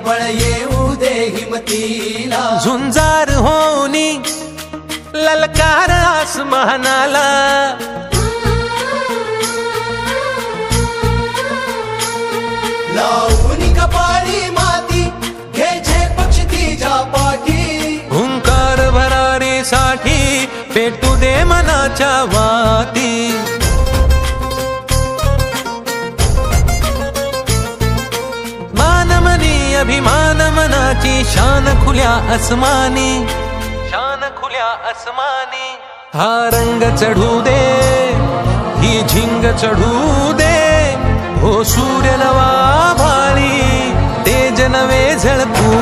बळ येऊ दे हिमतीला, झुंजार होनी ललकार आसमानाला, लावून कपाळी माती घ्यायचे पक्ष तिच्या पाठी, हुंकार भरारीसाठी पेटू दे मनाच्या वाती, मानमनी अभिमान मनाची शान खुल्या आसमानी, शान खुल्या आसमानी, हा रंग चढू दे ही झिंग चढू दे, हो सूर्य नवा भाळी तेज नवे झळकू